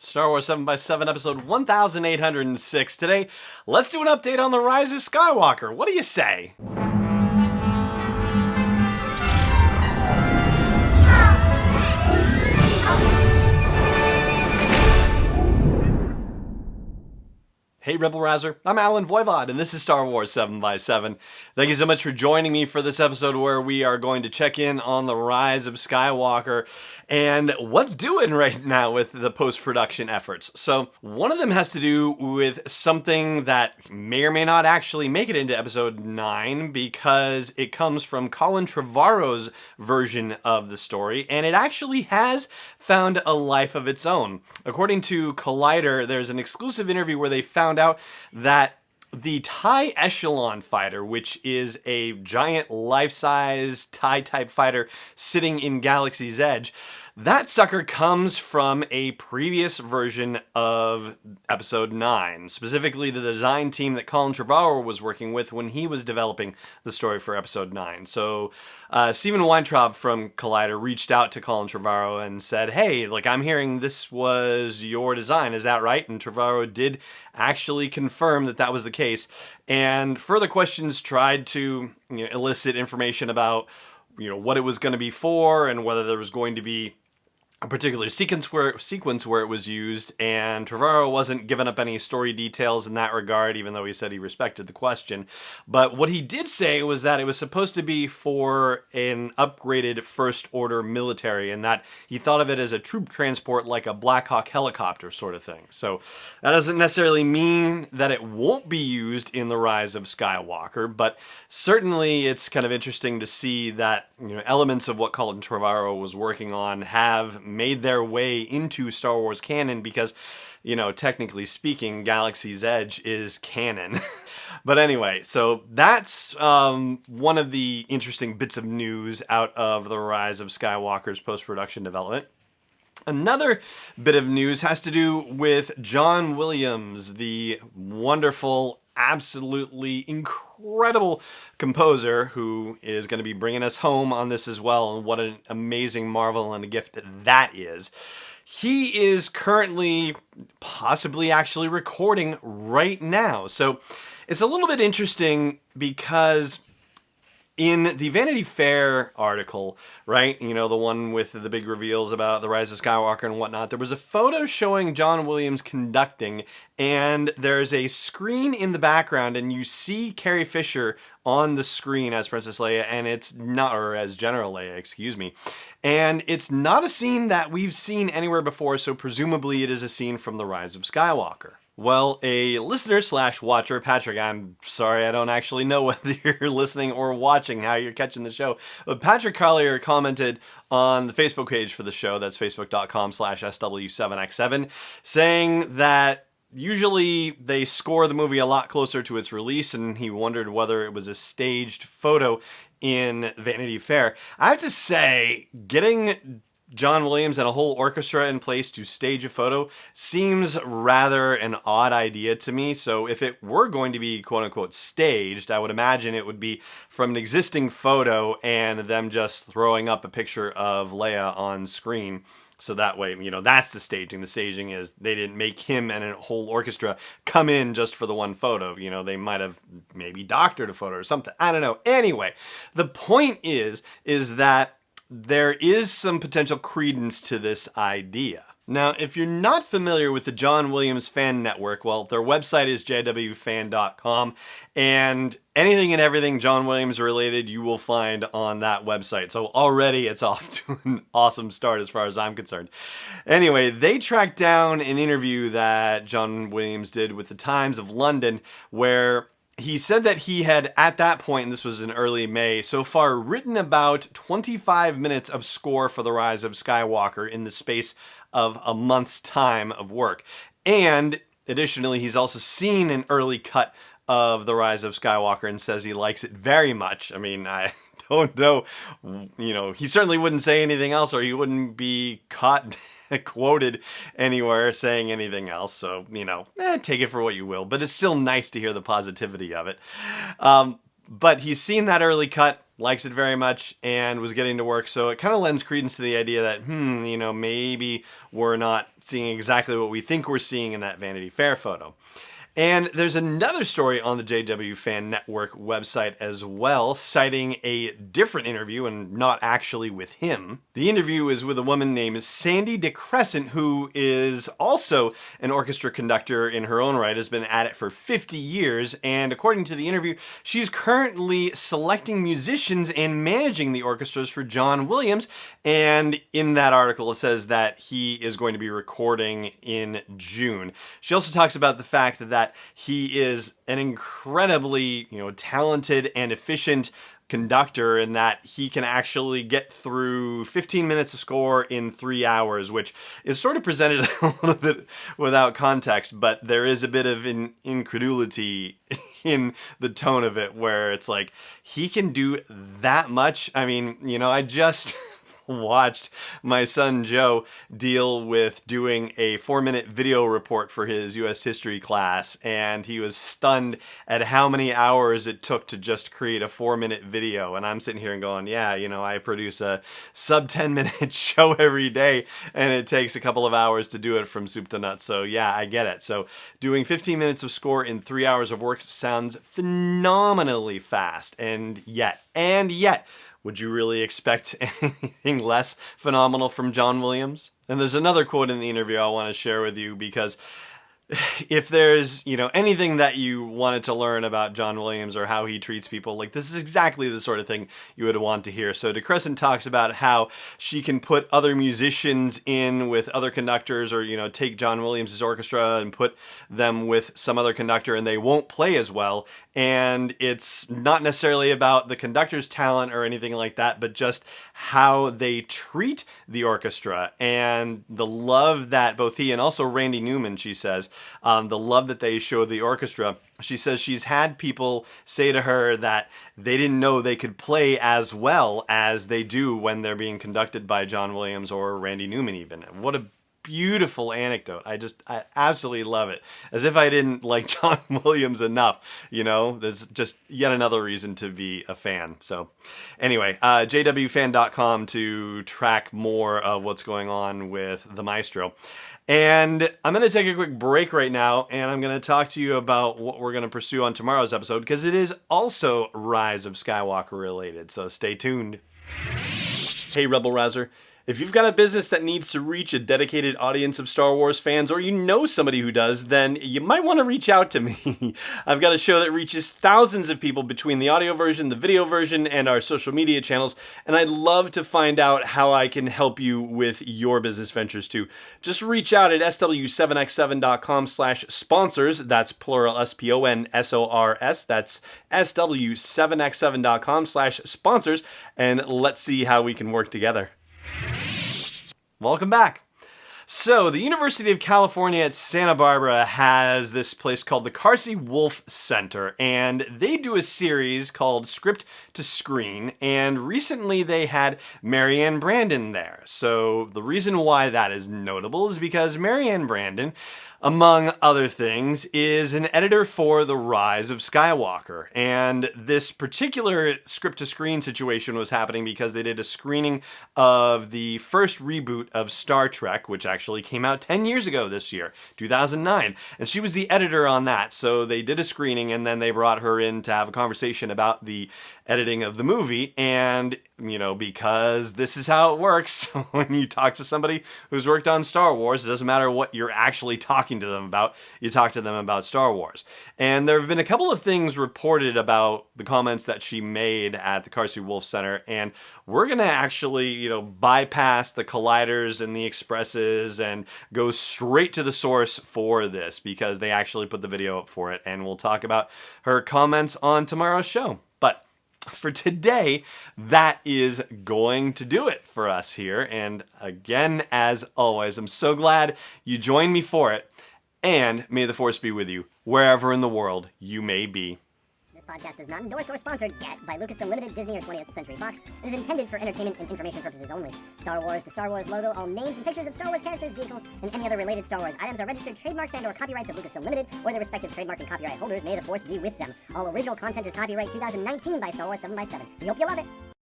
Star Wars 7x7 episode 1806. Today, let's do an update on the Rise of Skywalker. What do you say? Hey Rebel Rouser, I'm Alan Voivod, and this is Star Wars 7x7. Thank you so much for joining me for this episode where we are going to check in on the Rise of Skywalker and what's doing right now with the post-production efforts. So one of them has to do with something that may or may not actually make it into episode 9 because it comes from Colin Trevorrow's version of the story, and it actually has found a life of its own. According to Collider, there's an exclusive interview where they found out that the TIE Echelon fighter, which is a giant life-size TIE-type fighter sitting in Galaxy's Edge, that sucker comes from a previous version of Episode 9, specifically the design team that Colin Trevorrow was working with when he was developing the story for Episode 9. So Stephen Weintraub from Collider reached out to Colin Trevorrow and said, hey, I'm hearing this was your design, is that right? And Trevorrow did actually confirm that that was the case. And further questions tried to elicit information about what it was going to be for and whether there was going to be a particular sequence where it was used, and Trevorrow wasn't giving up any story details in that regard, even though he said he respected the question. But what he did say was that it was supposed to be for an upgraded First Order military, and that he thought of it as a troop transport like a Black Hawk helicopter sort of thing. So that doesn't necessarily mean that it won't be used in the Rise of Skywalker, but certainly it's kind of interesting to see that elements of what Colin Trevorrow was working on have made their way into Star Wars canon because, technically speaking, Galaxy's Edge is canon. But anyway, so that's one of the interesting bits of news out of the Rise of Skywalker's post-production development. Another bit of news has to do with John Williams, the wonderful, absolutely incredible composer who is going to be bringing us home on this as well, and what an amazing marvel and a gift that is. He is currently possibly actually recording right now. So it's a little bit interesting because in the Vanity Fair article, right, the one with the big reveals about the Rise of Skywalker and whatnot, there was a photo showing John Williams conducting, and there's a screen in the background, and you see Carrie Fisher on the screen as Princess Leia, and it's not, or as General Leia, excuse me, and it's not a scene that we've seen anywhere before, so presumably it is a scene from the Rise of Skywalker. Well, a listener/watcher, Patrick, I'm sorry I don't actually know whether you're listening or watching, how you're catching the show, but Patrick Collier commented on the Facebook page for the show, that's facebook.com/SW7X7, saying that usually they score the movie a lot closer to its release, and he wondered whether it was a staged photo in Vanity Fair. I have to say, getting John Williams and a whole orchestra in place to stage a photo seems rather an odd idea to me. So if it were going to be quote-unquote staged, I would imagine it would be from an existing photo and them just throwing up a picture of Leia on screen. So that way, that's the staging. The staging is they didn't make him and a whole orchestra come in just for the one photo. They might have maybe doctored a photo or something. I don't know. Anyway, the point is that there is some potential credence to this idea. Now, if you're not familiar with the John Williams Fan Network, well, their website is jwfan.com, and anything and everything John Williams related you will find on that website. So already it's off to an awesome start as far as I'm concerned. Anyway, they tracked down an interview that John Williams did with the Times of London where he said that he had, at that point, and this was in early May, so far written about 25 minutes of score for the Rise of Skywalker in the space of a month's time of work. And additionally, he's also seen an early cut of the Rise of Skywalker and says he likes it very much. I mean, I don't know, he certainly wouldn't say anything else or he wouldn't be caught quoted anywhere saying anything else. So, take it for what you will. But it's still nice to hear the positivity of it. But he's seen that early cut likes it very much and was getting to work. So it kind of lends credence to the idea that, maybe we're not seeing exactly what we think we're seeing in that Vanity Fair photo. And there's another story on the JW Fan Network website as well, citing a different interview and not actually with him. The interview is with a woman named Sandy DeCrescent, who is also an orchestra conductor in her own right, has been at it for 50 years, and according to the interview, she's currently selecting musicians and managing the orchestras for John Williams, and in that article it says that he is going to be recording in June. She also talks about the fact that he is an incredibly, talented and efficient conductor, and that he can actually get through 15 minutes of score in 3 hours, which is sort of presented a little bit without context, but there is a bit of an incredulity in the tone of it, where it's like, he can do that much? I mean, I just watched my son Joe deal with doing a 4-minute video report for his U.S. history class, and he was stunned at how many hours it took to just create a 4-minute video. And I'm sitting here and going, yeah, I produce a sub 10-minute show every day, and it takes a couple of hours to do it from soup to nuts. So yeah, I get it. So doing 15 minutes of score in 3 hours of work sounds phenomenally fast, and yet, would you really expect anything less phenomenal from John Williams? And there's another quote in the interview I want to share with you, because if there's, anything that you wanted to learn about John Williams or how he treats people, this is exactly the sort of thing you would want to hear. So DeCrescent talks about how she can put other musicians in with other conductors, or, take John Williams' orchestra and put them with some other conductor and they won't play as well. And it's not necessarily about the conductor's talent or anything like that, but just how they treat the orchestra and the love that both he and also Randy Newman, she says, the love that they show the orchestra. She says she's had people say to her that they didn't know they could play as well as they do when they're being conducted by John Williams or Randy Newman even. What a beautiful anecdote. I absolutely love it. As if I didn't like John Williams enough, there's just yet another reason to be a fan. So anyway, jwfan.com to track more of what's going on with the Maestro. And I'm going to take a quick break right now, and I'm going to talk to you about what we're going to pursue on tomorrow's episode, because it is also Rise of Skywalker related, so stay tuned. Hey, Rebel Rouser. If you've got a business that needs to reach a dedicated audience of Star Wars fans, or you know somebody who does, then you might want to reach out to me. I've got a show that reaches thousands of people between the audio version, the video version, and our social media channels, and I'd love to find out how I can help you with your business ventures too. Just reach out at sw7x7.com/sponsors. That's plural SPONSORS. That's sw7x7.com/sponsors, and let's see how we can work together. Welcome back. So, the University of California at Santa Barbara has this place called the Carsey Wolf Center, and they do a series called Script to Screen, and recently they had Marianne Brandon there. So, the reason why that is notable is because Marianne Brandon, among other things, is an editor for The Rise of Skywalker. And this particular script-to-screen situation was happening because they did a screening of the first reboot of Star Trek, which actually came out 10 years ago this year, 2009. And she was the editor on that. So they did a screening, and then they brought her in to have a conversation about the editing of the movie. And, because this is how it works, when you talk to somebody who's worked on Star Wars, it doesn't matter what you're actually talking to them about, you talk to them about Star Wars. And there have been a couple of things reported about the comments that she made at the Carsey Wolf Center, and we're going to actually, bypass the colliders and the expresses and go straight to the source for this, because they actually put the video up for it, and we'll talk about her comments on tomorrow's show. But for today, that is going to do it for us here. And again, as always, I'm so glad you joined me for it. And may the Force be with you wherever in the world you may be. This podcast is not endorsed or sponsored yet by Lucasfilm Limited, Disney, or 20th Century Fox. It is intended for entertainment and information purposes only. Star Wars, the Star Wars logo, all names and pictures of Star Wars characters, vehicles, and any other related Star Wars items are registered trademarks and/or copyrights of Lucasfilm Limited or their respective trademark and copyright holders. May the Force be with them. All original content is copyright 2019 by Star Wars 7x7. We hope you love it.